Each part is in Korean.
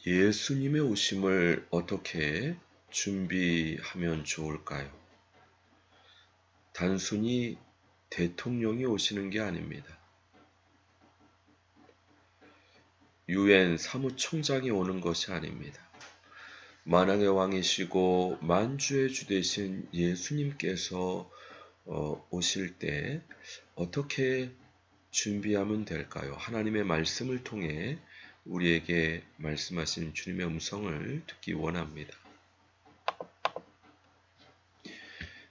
예수님의 오심을 어떻게 준비하면 좋을까요? 단순히 대통령이 오시는 게 아닙니다. 유엔 사무총장이 오는 것이 아닙니다. 만왕의 왕이시고 만주의 주 되신 예수님께서 오실 때 어떻게 준비하면 될까요? 하나님의 말씀을 통해 우리에게 말씀하신 주님의 음성을 듣기 원합니다.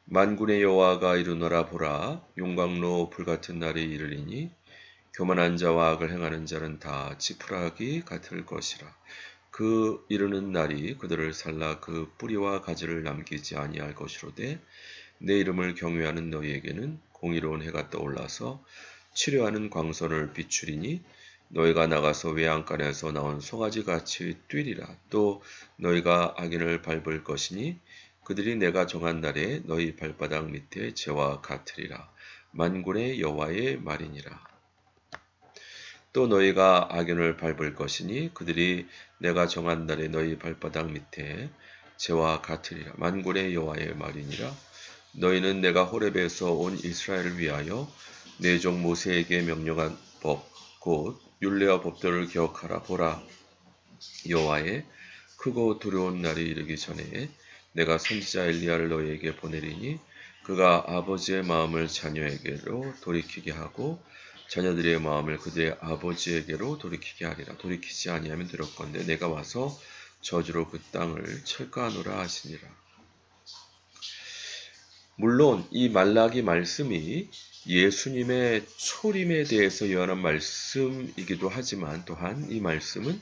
만군의 여호와가 이르노라 보라, 용광로 불같은 날이 이르리니 교만한 자와 악을 행하는 자는 다 지푸라기 같을 것이라. 그 이르는 날이 그들을 살라 그 뿌리와 가지를 남기지 아니할 것이로되 내 이름을 경외하는 너희에게는 공의로운 해가 떠올라서 치료하는 광선을 비추리니 너희가 나가서 외양간에서 나온 송아지같이 뛰리라. 또 너희가 악인을 밟을 것이니 그들이 내가 정한 날에 너희 발바닥 밑에 재와 같으리라. 만군의 여호와의 말이니라. 또 너희가 악인을 밟을 것이니 그들이 내가 정한 날에 너희 발바닥 밑에 재와 같으리라. 만군의 여호와의 말이니라. 너희는 내가 호렙에서 온 이스라엘을 위하여 내 종 모세에게 명령한 법 곧 율례와 법도를 기억하라. 보라, 여호와의 크고 두려운 날이 이르기 전에 내가 선지자 엘리야를 너희에게 보내리니 그가 아버지의 마음을 자녀에게로 돌이키게 하고 자녀들의 마음을 그들의 아버지에게로 돌이키게 하리라. 돌이키지 아니하면 들었건대 내가 와서 저주로 그 땅을 철거하노라 하시니라. 물론 이 말라기 말씀이 예수님의 초림에 대해서 예언한 말씀이기도 하지만 또한 이 말씀은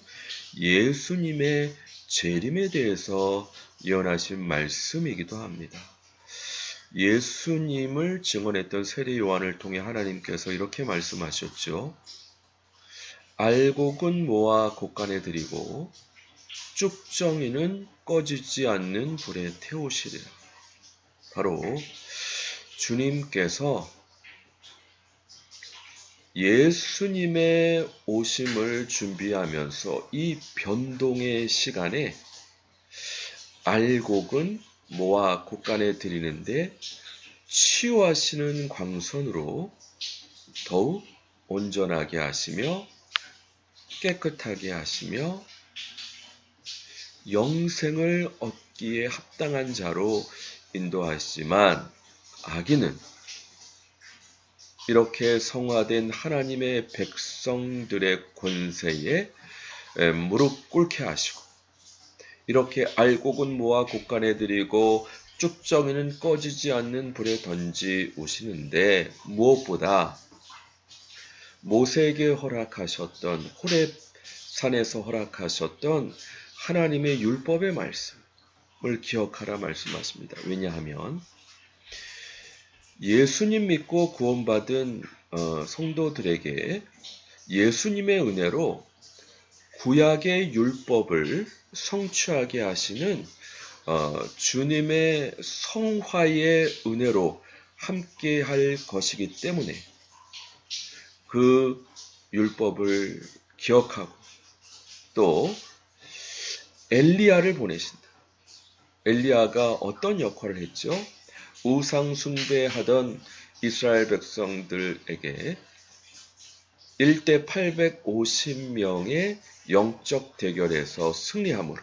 예수님의 재림에 대해서 예언하신 말씀이기도 합니다. 예수님을 증언했던 세례 요한을 통해 하나님께서 이렇게 말씀하셨죠. 알곡은 모아 곡간에 들이고 쭉정이는 꺼지지 않는 불에 태우시리라. 바로 주님께서 예수님의 오심을 준비하면서 이 변동의 시간에 알곡은 모아 곡간에 들이는데 치유하시는 광선으로 더욱 온전하게 하시며 깨끗하게 하시며 영생을 얻기에 합당한 자로 인도하시지만 악인은 이렇게 성화된 하나님의 백성들의 권세에 무릎 꿇게 하시고 이렇게 알곡은 모아 곡간에 들이고 쭉정이는 꺼지지 않는 불에 던지우시는데 무엇보다 모세에게 허락하셨던 호렙 산에서 허락하셨던 하나님의 율법의 말씀을 기억하라 말씀하십니다. 왜냐하면 예수님 믿고 구원받은 성도들에게 예수님의 은혜로 구약의 율법을 성취하게 하시는 주님의 성화의 은혜로 함께 할 것이기 때문에 그 율법을 기억하고 또 엘리야를 보내신다. 엘리야가 어떤 역할을 했죠? 우상 숭배하던 이스라엘 백성들에게 1대 850명의 영적 대결에서 승리함으로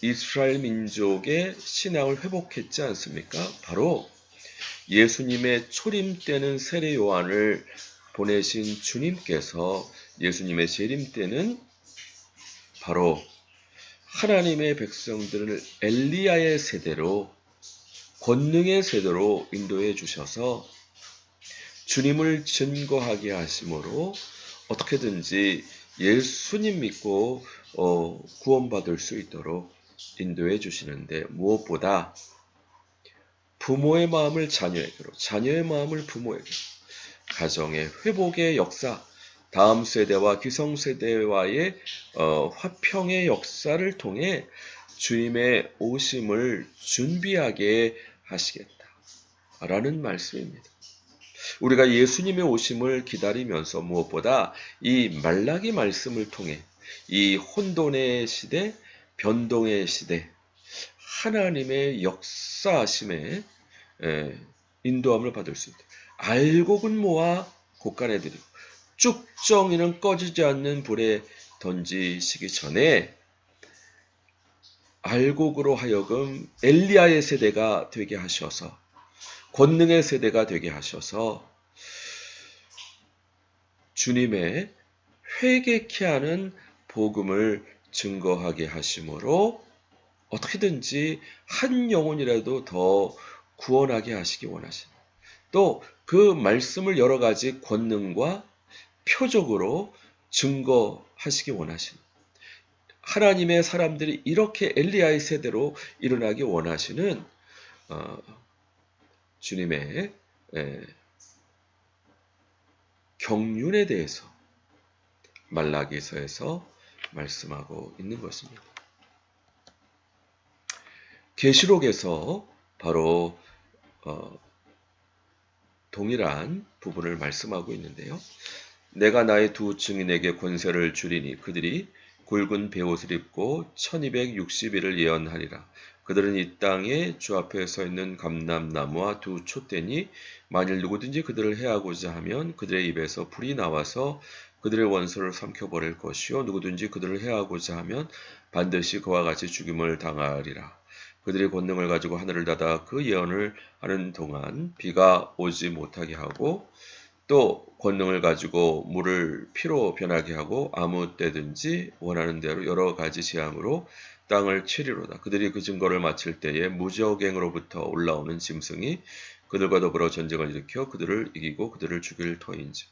이스라엘 민족의 신앙을 회복했지 않습니까? 바로 예수님의 초림 때는 세례 요한을 보내신 주님께서 예수님의 재림 때는 바로 하나님의 백성들을 엘리야의 세대로 권능의 세대로 인도해 주셔서 주님을 증거하게 하심으로 어떻게든지 예수님 믿고 구원받을 수 있도록 인도해 주시는데 무엇보다 부모의 마음을 자녀에게로, 자녀의 마음을 부모에게로, 가정의 회복의 역사, 다음 세대와 기성세대와의 화평의 역사를 통해 주님의 오심을 준비하게 하시겠다라는 말씀입니다. 우리가 예수님의 오심을 기다리면서 무엇보다 이 말라기 말씀을 통해 이 혼돈의 시대, 변동의 시대, 하나님의 역사하심에 인도함을 받을 수 있다. 알곡은 모아 곳간에 드리고 쭉정이는 꺼지지 않는 불에 던지시기 전에 알곡으로 하여금 엘리야의 세대가 되게 하셔서 권능의 세대가 되게 하셔서 주님의 회개케 하는 복음을 증거하게 하심으로 어떻게든지 한 영혼이라도 더 구원하게 하시기 원하십니다. 또 그 말씀을 여러 가지 권능과 표적으로 증거하시기 원하십니다. 하나님의 사람들이 이렇게 엘리야의 세대로 일어나기 원하시는 주님의 경륜에 대해서 말라기서에서 말씀하고 있는 것입니다. 계시록에서 바로 동일한 부분을 말씀하고 있는데요. 내가 나의 두 증인에게 권세를 주리니 그들이 굵은 베옷을 입고 1260일을 예언하리라. 그들은 이 땅에 주 앞에 서 있는 감람나무와 두 촛대니 만일 누구든지 그들을 해하고자 하면 그들의 입에서 불이 나와서 그들의 원수를 삼켜버릴 것이요 누구든지 그들을 해하고자 하면 반드시 그와 같이 죽임을 당하리라. 그들이 권능을 가지고 하늘을 닫아 그 예언을 하는 동안 비가 오지 못하게 하고 또 권능을 가지고 물을 피로 변하게 하고 아무 때든지 원하는 대로 여러 가지 재앙으로 땅을 치리로다. 그들이 그 증거를 마칠 때에 무적행으로부터 올라오는 짐승이 그들과 더불어 전쟁을 일으켜 그들을 이기고 그들을 죽일 터인지.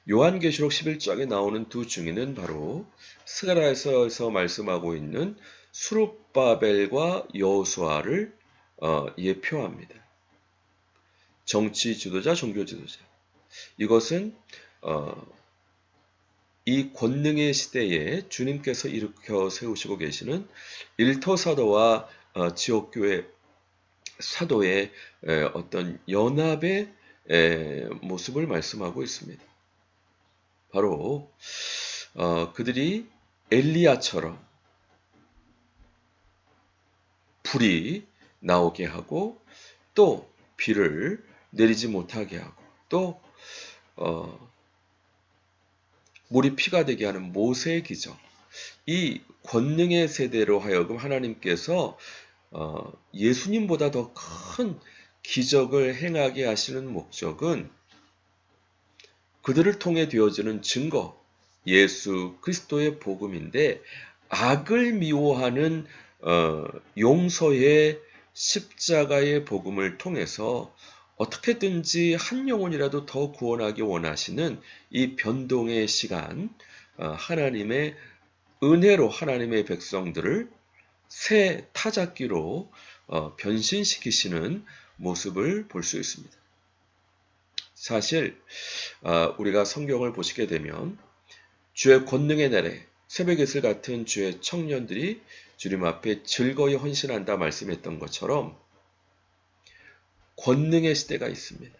요한계시록 11장에 나오는 두 증인은 바로 스가랴에서 말씀하고 있는 수룹바벨과 여호수아를 예표합니다. 정치 지도자, 종교 지도자. 이것은 이 권능의 시대에 주님께서 일으켜 세우시고 계시는 일터사도와 지옥교회 사도의 어떤 연합의 모습을 말씀하고 있습니다. 바로 그들이 엘리야처럼 불이 나오게 하고 또 비를 내리지 못하게 하고 또 물이 피가 되게 하는 모세의 기적, 이 권능의 세대로 하여금 하나님께서 예수님보다 더 큰 기적을 행하게 하시는 목적은 그들을 통해 되어지는 증거, 예수 그리스도의 복음인데 악을 미워하는 용서의 십자가의 복음을 통해서 어떻게든지 한 영혼이라도 더 구원하기 원하시는 이 변동의 시간, 하나님의 은혜로 하나님의 백성들을 새 타작기로 변신시키시는 모습을 볼 수 있습니다. 사실 우리가 성경을 보시게 되면 주의 권능의 날에 새벽 이슬 같은 주의 청년들이 주님 앞에 즐거이 헌신한다 말씀했던 것처럼 권능의 시대가 있습니다.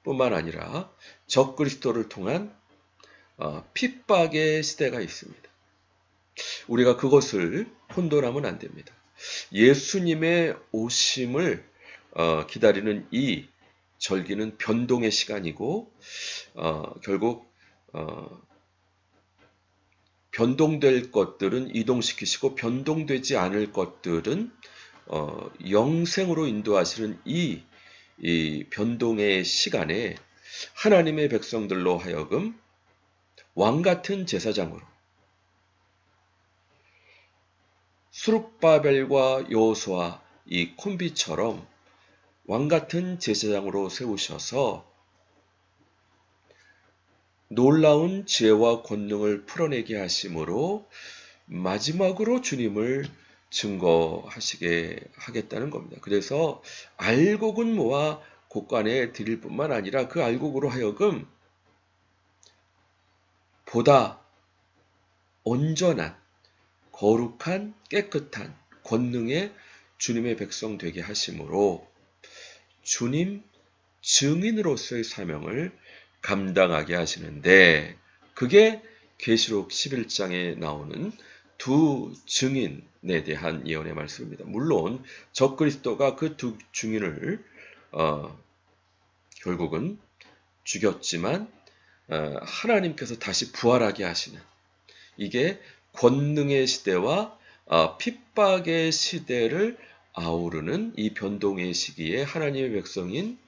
뿐만 아니라 적그리스도를 통한 핍박의 시대가 있습니다. 우리가 그것을 혼돈하면 안 됩니다. 예수님의 오심을 기다리는 이 절기는 변동의 시간이고 결국 변동될 것들은 이동시키시고 변동되지 않을 것들은 영생으로 인도하시는 이 변동의 시간에 하나님의 백성들로 하여금 왕같은 제사장으로 수룹바벨과 여호수아 이 콤비처럼 왕같은 제사장으로 세우셔서 놀라운 지혜와 권능을 풀어내게 하심으로 마지막으로 주님을 증거하시게 하겠다는 겁니다. 그래서 알곡은 모아 곳간에 드릴 뿐만 아니라 그 알곡으로 하여금 보다 온전한 거룩한 깨끗한 권능의 주님의 백성 되게 하심으로 주님 증인으로서의 사명을 감당하게 하시는데 그게 계시록 11장에 나오는 두 증인에 대한 예언의 말씀입니다. 물론 적그리스도가 그 두 증인을 결국은 죽였지만 하나님께서 다시 부활하게 하시는, 이게 권능의 시대와 핍박의 시대를 아우르는 이 변동의 시기에 하나님의 백성인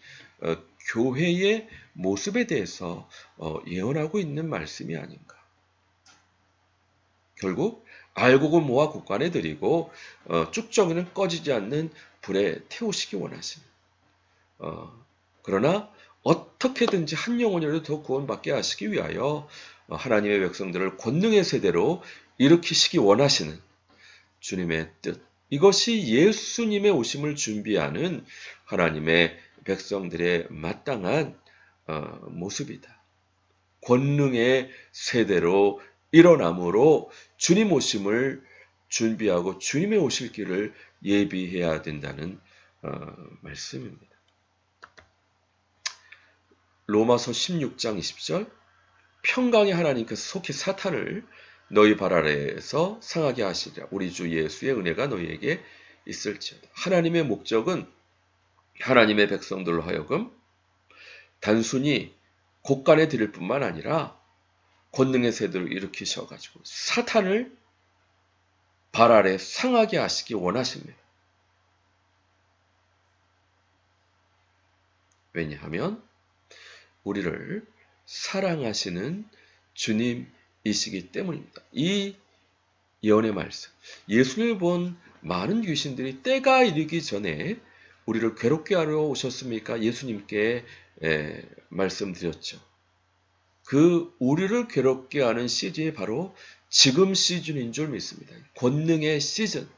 교회의 모습에 대해서 예언하고 있는 말씀이 아닌가. 결국 알곡은 모아 곡간에 들이고 쭉정이는 꺼지지 않는 불에 태우시기 원하시는, 그러나 어떻게든지 한 영혼이라도 더 구원받게 하시기 위하여 하나님의 백성들을 권능의 세대로 일으키시기 원하시는 주님의 뜻, 이것이 예수님의 오심을 준비하는 하나님의 백성들의 마땅한 모습이다. 권능의 세대로 일어남으로 주님 오심을 준비하고 주님의 오실 길을 예비해야 된다는 말씀입니다. 로마서 16장 20절, 평강의 하나님께서 속히 사탄을 너희 발 아래에서 상하게 하시리라. 우리 주 예수의 은혜가 너희에게 있을지어다. 하나님의 목적은 하나님의 백성들로 하여금 단순히 곡간에 드릴 뿐만 아니라 권능의 세대를 일으키셔가지고 사탄을 발 아래 상하게 하시기 원하십니다. 왜냐하면 우리를 사랑하시는 주님이시기 때문입니다. 이 예언의 말씀, 예수님을 본 많은 귀신들이 때가 이르기 전에 우리를 괴롭게 하러 오셨습니까? 예수님께 말씀드렸죠. 그 우리를 괴롭게 하는 시즌이 바로 지금 시즌인 줄 믿습니다. 권능의 시즌.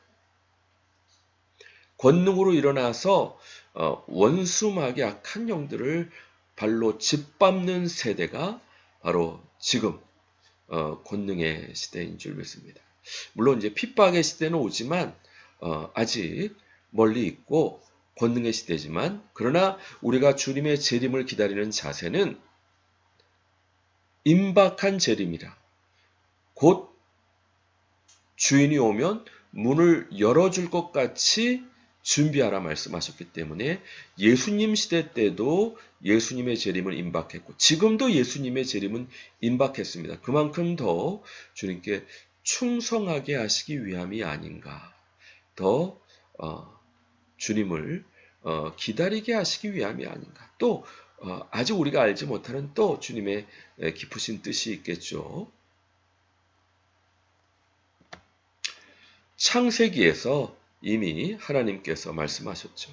권능으로 일어나서 원수마귀 악한 영들을 발로 짓밟는 세대가 바로 지금 권능의 시대인 줄 믿습니다. 물론 이제 핍박의 시대는 오지만 아직 멀리 있고 권능의 시대지만, 그러나 우리가 주님의 재림을 기다리는 자세는 임박한 재림이라, 곧 주인이 오면 문을 열어줄 것 같이 준비하라 말씀하셨기 때문에 예수님 시대 때도 예수님의 재림은 임박했고 지금도 예수님의 재림은 임박했습니다. 그만큼 더 주님께 충성하게 하시기 위함이 아닌가, 더 주님을 기다리게 하시기 위함이 아닌가, 또 아직 우리가 알지 못하는 또 주님의 깊으신 뜻이 있겠죠. 창세기에서 이미 하나님께서 말씀하셨죠.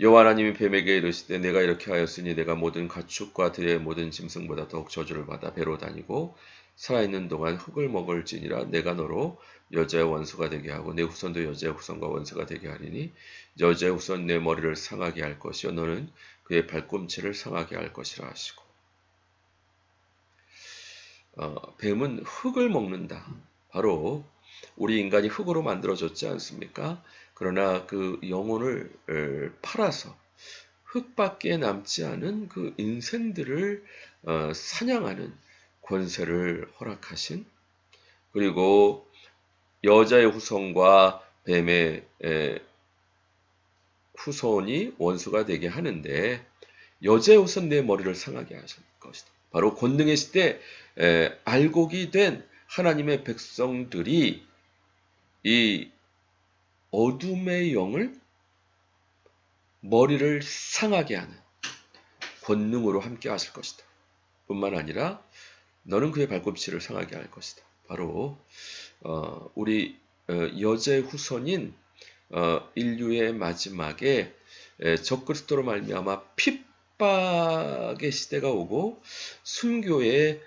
여호와 하나님이 뱀에게 이르시되 내가 이렇게 하였으니 내가 모든 가축과 들의 모든 짐승보다 더욱 저주를 받아 배로 다니고 살아있는 동안 흙을 먹을지니라. 내가 너로 여자의 원수가 되게 하고 내 후손도 여자의 후손과 원수가 되게 하리니 여자의 후손 내 머리를 상하게 할 것이요 너는 그의 발꿈치를 상하게 할 것이라 하시고, 뱀은 흙을 먹는다. 바로 우리 인간이 흙으로 만들어졌지 않습니까? 그러나 그 영혼을 팔아서 흙밖에 남지 않은 그 인생들을 사냥하는 권세를 허락하신, 그리고 여자의 후손과 뱀의 후손이 원수가 되게 하는데 여자의 후손 내 머리를 상하게 하실 것이다. 바로 권능의 시대 알곡이 된 하나님의 백성들이 이 어둠의 영을 머리를 상하게 하는 권능으로 함께 하실 것이다. 뿐만 아니라 너는 그의 발꿈치를 상하게 할 것이다. 바로 우리 여자의 후손인 인류의 마지막에 적그리스도로 말미암아 핍박의 시대가 오고 순교의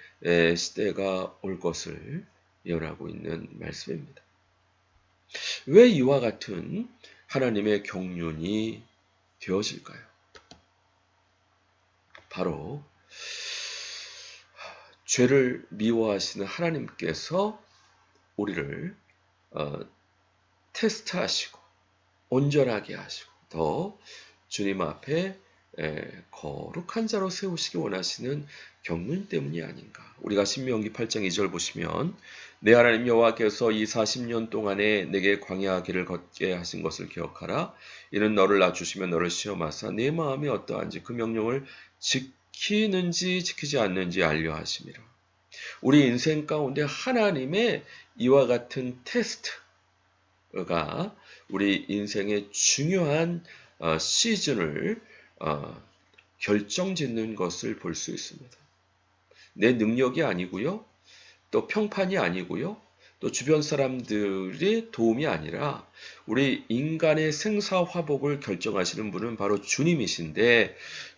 시대가 올 것을 예언하고 있는 말씀입니다. 왜 이와 같은 하나님의 경륜이 되어질까요? 바로 죄를 미워하시는 하나님께서 우리를 테스트하시고 온전하게 하시고 더 주님 앞에 거룩한 자로 세우시기 원하시는 경륜 때문이 아닌가. 우리가 신명기 8장 2절 보시면 내 하나님 여호와께서 이 40년 동안에 내게 광야 길을 걷게 하신 것을 기억하라. 이는 너를 낮추시며 너를 시험하사 내 마음이 어떠한지 그 명령을 지키는지 지키지 않는지 알려 하심이라. 우리 인생 가운데 하나님의 이와 같은 테스트가 우리 인생의 중요한 시즌을 결정짓는 것을 볼 수 있습니다. 내 능력이 아니고요. 또 평판이 아니고요. 또 주변 사람들의 도움이 아니라 우리 인간의 생사화복을 결정하시는 분은 바로 주님이신데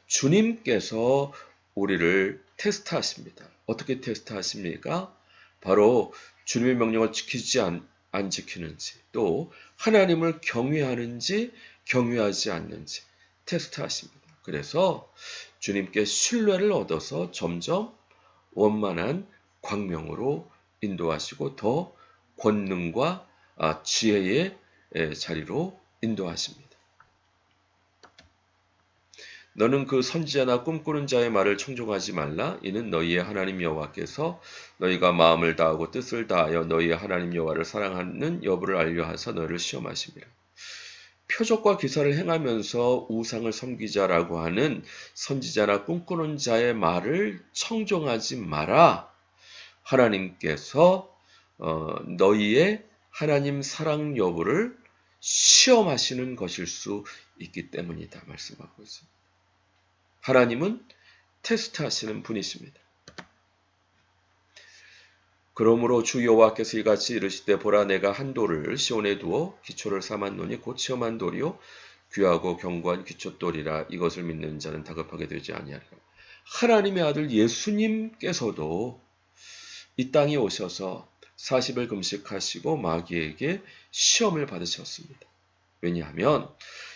주님께서 우리를 테스트하십니다. 어떻게 테스트하십니까? 바로 주님의 명령을 지키지 안 지키는지 또 하나님을 경외하는지 경외하지 않는지 테스트하십니다. 그래서 주님께 신뢰를 얻어서 점점 원만한 광명으로 인도하시고 더 권능과 지혜의 자리로 인도하십니다. 너는 그 선지자나 꿈꾸는 자의 말을 청종하지 말라. 이는 너희의 하나님 여호와께서 너희가 마음을 다하고 뜻을 다하여 너희의 하나님 여호와를 사랑하는 여부를 알려하사 너희를 시험하심이라. 표적과 기사를 행하면서 우상을 섬기자라고 하는 선지자나 꿈꾸는 자의 말을 청종하지 마라. 하나님께서 너희의 하나님 사랑 여부를 시험하시는 것일 수 있기 때문이다 말씀하고 있습니다. 하나님은 테스트하시는 분이십니다. 그러므로 주 여호와께서 이같이 이르시되 보라 내가 한 돌을 시온에 두어 기초를 삼았노니 곧 시험한 돌이요 귀하고 견고한 기초돌이라. 이것을 믿는 자는 다급하게 되지 아니하리라. 하나님의 아들 예수님께서도 이 땅에 오셔서 40일 금식하시고 마귀에게 시험을 받으셨습니다. 왜냐하면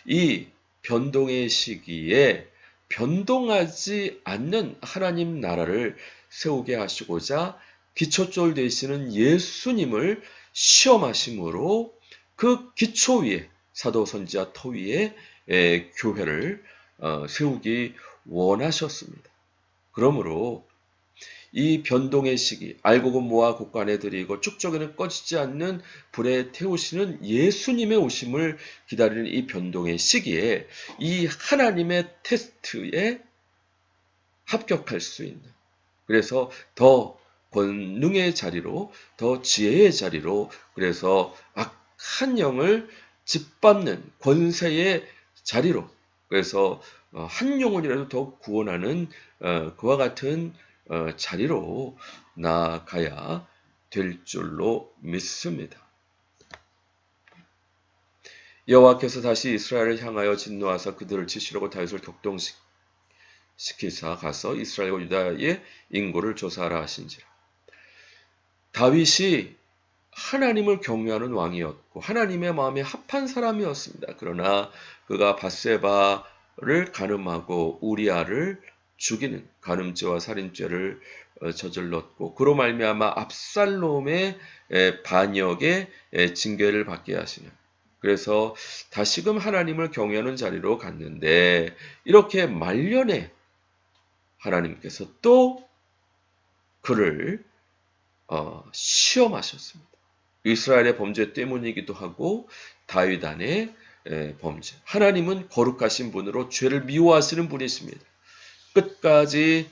이 변동의 시기에 변동하지 않는 하나님 나라를 세우게 하시고자 기초돌 되시는 예수님을 시험하심으로 그 기초 위에 사도 선지자 터 위에 교회를 세우기 원하셨습니다. 그러므로 이 변동의 시기, 알곡은 모아 곳간에 들이고 쭉저기는 꺼지지 않는 불에 태우시는 예수님의 오심을 기다리는 이 변동의 시기에 이 하나님의 테스트에 합격할 수 있는, 그래서 더 권능의 자리로, 더 지혜의 자리로, 그래서 악한 영을 짓밟는 권세의 자리로, 그래서 한 영혼이라도 더 구원하는 그와 같은 자리로 나아가야 될 줄로 믿습니다. 여호와께서 다시 이스라엘을 향하여 진노하사 그들을 치시려고 다윗을 격동시키사 가서 이스라엘과 유다의 인고를 조사하라 하신지라. 다윗이 하나님을 경외하는 왕이었고 하나님의 마음에 합한 사람이었습니다. 그러나 그가 밧세바를 간음하고 우리아를 죽이는 간음죄와 살인죄를 저질렀고 그로 말미암아 압살롬의 반역의 징계를 받게 하시는, 그래서 다시금 하나님을 경외하는 자리로 갔는데 이렇게 말년에 하나님께서 또 그를 시험하셨습니다. 이스라엘의 범죄 때문이기도 하고 다윗 안의 범죄. 하나님은 거룩하신 분으로 죄를 미워하시는 분이십니다. 끝까지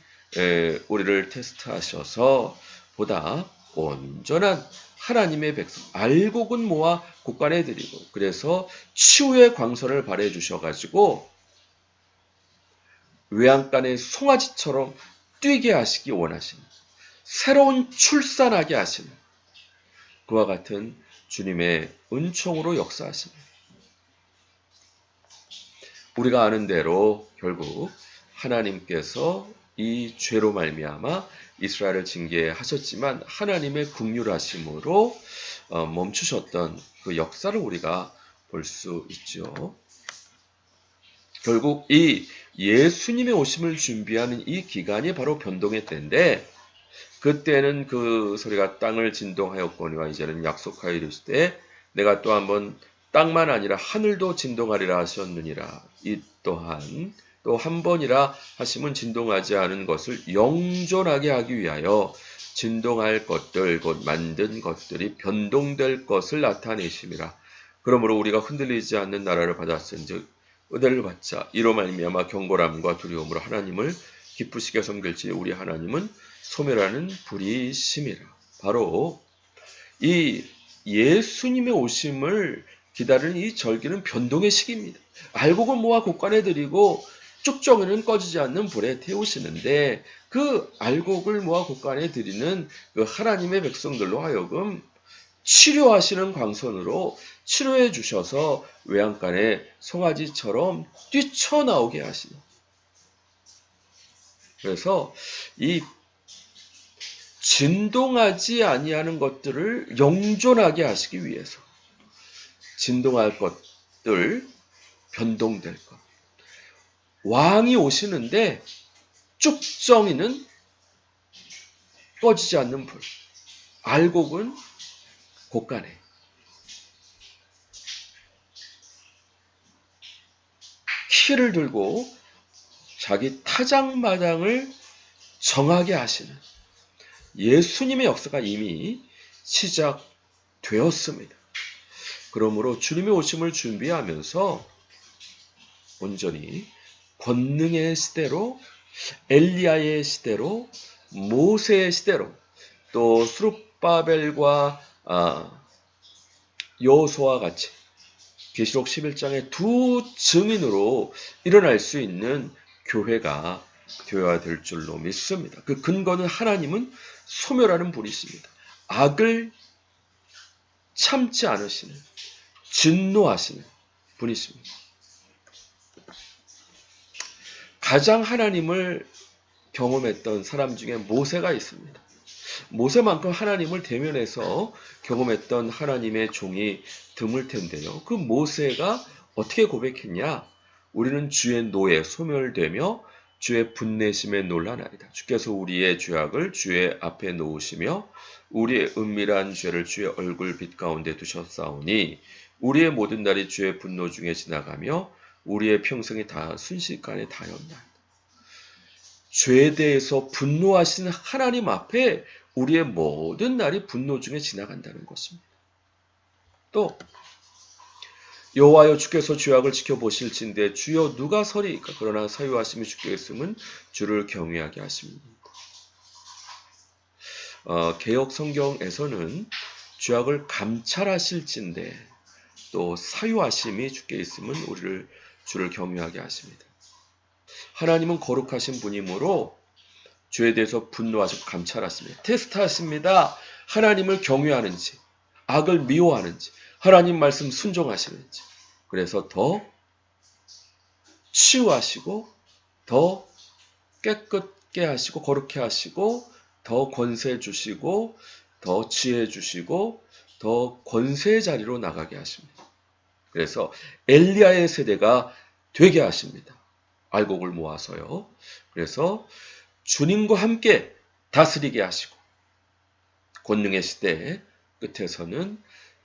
우리를 테스트하셔서 보다 온전한 하나님의 백성, 알곡은 모아 곳간에 드리고, 그래서 치유의 광선을 발해 주셔가지고 외양간의 송아지처럼 뛰게 하시기 원하시는, 새로운 출산하게 하시는 그와 같은 주님의 은총으로 역사하십니다. 우리가 아는 대로 결국 하나님께서 이 죄로 말미암아 이스라엘을 징계하셨지만 하나님의 긍휼하심으로 멈추셨던 그 역사를 우리가 볼 수 있죠. 결국 이 예수님의 오심을 준비하는 이 기간이 바로 변동의 때인데, 그때는 그 소리가 땅을 진동하였거니와 이제는 약속하여 이르시되 내가 또 한번 땅만 아니라 하늘도 진동하리라 하셨느니라. 이 또한 또 한 번이라 하심은 진동하지 않은 것을 영존하게 하기 위하여 진동할 것들 곧 만든 것들이 변동될 것을 나타내심이라. 그러므로 우리가 흔들리지 않는 나라를 받았은즉 은혜를 받자. 이로 말미암아 경건함과 두려움으로 하나님을 기쁘시게 섬길지 우리 하나님은 소멸하는 불이심이라. 바로 이 예수님의 오심을 기다리는 이 절기는 변동의 시기입니다. 알곡을 모아 곡간에 드리고 쭉정이는 꺼지지 않는 불에 태우시는데 그 알곡을 모아 곡간에 드리는 그 하나님의 백성들로 하여금 치료하시는 광선으로 치료해 주셔서 외양간에 송아지처럼 뛰쳐나오게 하시는. 그래서 이 진동하지 아니하는 것들을 영존하게 하시기 위해서 진동할 것들, 변동될 것. 왕이 오시는데 쭉정이는 꺼지지 않는 불, 알곡은 곡간에. 키를 들고 자기 타작마당을 정하게 하시는 예수님의 역사가 이미 시작되었습니다. 그러므로 주님의 오심을 준비하면서 온전히 권능의 시대로, 엘리야의 시대로, 모세의 시대로, 또 스룹바벨과 여호수아와 같이 계시록 11장의 두 증인으로 일어날 수 있는 교회가 되어야 될 줄로 믿습니다. 그 근거는 하나님은 소멸하는 분이십니다. 악을 참지 않으시는, 진노하시는 분이십니다. 가장 하나님을 경험했던 사람 중에 모세가 있습니다. 모세만큼 하나님을 대면해서 경험했던 하나님의 종이 드물 텐데요. 그 모세가 어떻게 고백했냐? 우리는 주의 노에 소멸되며 주의 분내심에 놀라나이다. 주께서 우리의 죄악을 주의 앞에 놓으시며 우리의 은밀한 죄를 주의 얼굴 빛 가운데 두셨사오니 우리의 모든 날이 주의 분노 중에 지나가며 우리의 평생이 다 순식간에 다였나이다. 죄에 대해서 분노하시는 하나님 앞에 우리의 모든 날이 분노 중에 지나간다는 것입니다. 또 여호와여 주께서 죄악을 지켜보실진대 주여 누가 서리이까? 그러나 사유하심이 주께 있음은 주를 경외하게 하십니다. 개역 성경에서는 죄악을 감찰하실진대 또 사유하심이 주께 있음은 우리를 주를 경외하게 하십니다. 하나님은 거룩하신 분이므로 죄에 대해서 분노하시고 감찰하십니다. 테스트하십니다. 하나님을 경외하는지, 악을 미워하는지, 하나님 말씀 순종하시는지. 그래서 더 치유하시고, 더 깨끗게 하시고, 거룩해 하시고, 더 권세 주시고, 더 지혜 주시고, 더 권세의 자리로 나가게 하십니다. 그래서 엘리야의 세대가 되게 하십니다. 알곡을 모아서요. 그래서 주님과 함께 다스리게 하시고 권능의 시대 끝에서는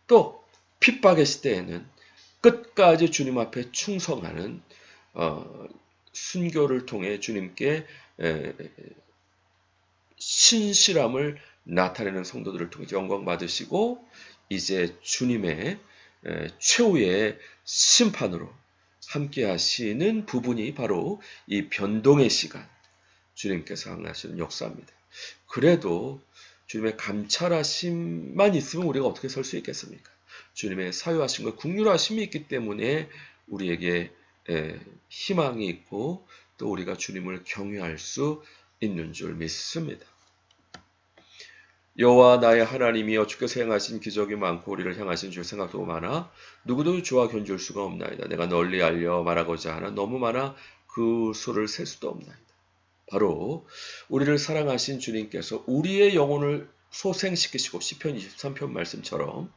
또 핍박의 시대에는 끝까지 주님 앞에 충성하는 순교를 통해 주님께 신실함을 나타내는 성도들을 통해 영광 받으시고 이제 주님의 최후의 심판으로 함께 하시는 부분이 바로 이 변동의 시간, 주님께서 행하시는 역사입니다. 그래도 주님의 감찰하심만 있으면 우리가 어떻게 설 수 있겠습니까? 주님의 사유하심과 긍휼하심이 있기 때문에 우리에게 희망이 있고 또 우리가 주님을 경외할 수 있는 줄 믿습니다. 여호와 나의 하나님이여 주께서 행하신 기적이 많고 우리를 향하신 주의 생각도 많아 누구도 주와 견줄 수가 없나이다. 내가 널리 알려 말하고자 하나 너무 많아 그 수를 셀 수도 없나이다. 바로 우리를 사랑하신 주님께서 우리의 영혼을 소생시키시고 시편 23편 말씀처럼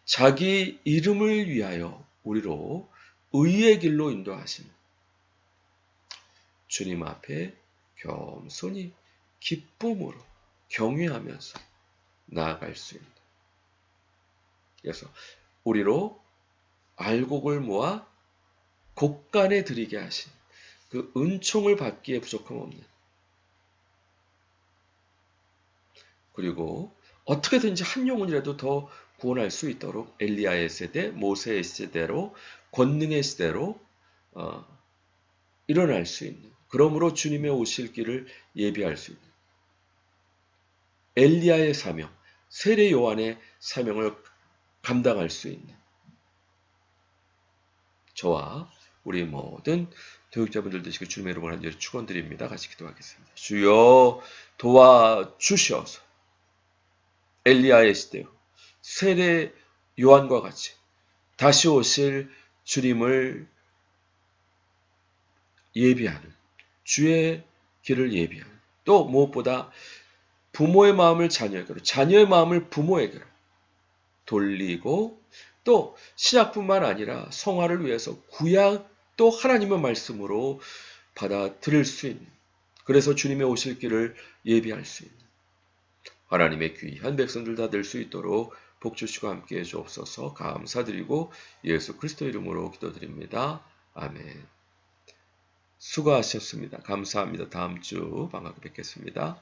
자기 이름을 위하여 우리로 의의 길로 인도하시는 주님 앞에 겸손히 기쁨으로 경외하면서 나아갈 수 있는. 그래서 우리로 알곡을 모아 곡간에 드리게 하신 그 은총을 받기에 부족함 없는, 그리고 어떻게든지 한 영혼이라도 더 구원할 수 있도록 엘리야의 세대, 모세의 세대로, 권능의 세대로 일어날 수 있는, 그러므로 주님의 오실 길을 예비할 수 있는 엘리야의 사명, 세례 요한의 사명을 감당할 수 있는 저와 우리 모든 교육자분들 되시고 주님의 이름으로 간절히 축원드립니다. 같이 기도하겠습니다. 주여 도와주셔서 엘리야의 시대요, 세례 요한과 같이 다시 오실 주님을 예비하는, 주의 길을 예비하는, 또 무엇보다 부모의 마음을 자녀에게로, 자녀의 마음을 부모에게로 돌리고, 또 신약뿐만 아니라 성화를 위해서 구약도 하나님의 말씀으로 받아들일 수 있는, 그래서 주님의 오실 길을 예비할 수 있는 하나님의 귀한 백성들 다 될 수 있도록 복 주시고 함께해 주옵소서. 감사드리고 예수 그리스도 이름으로 기도드립니다. 아멘. 수고하셨습니다. 감사합니다. 다음 주 방학 뵙겠습니다.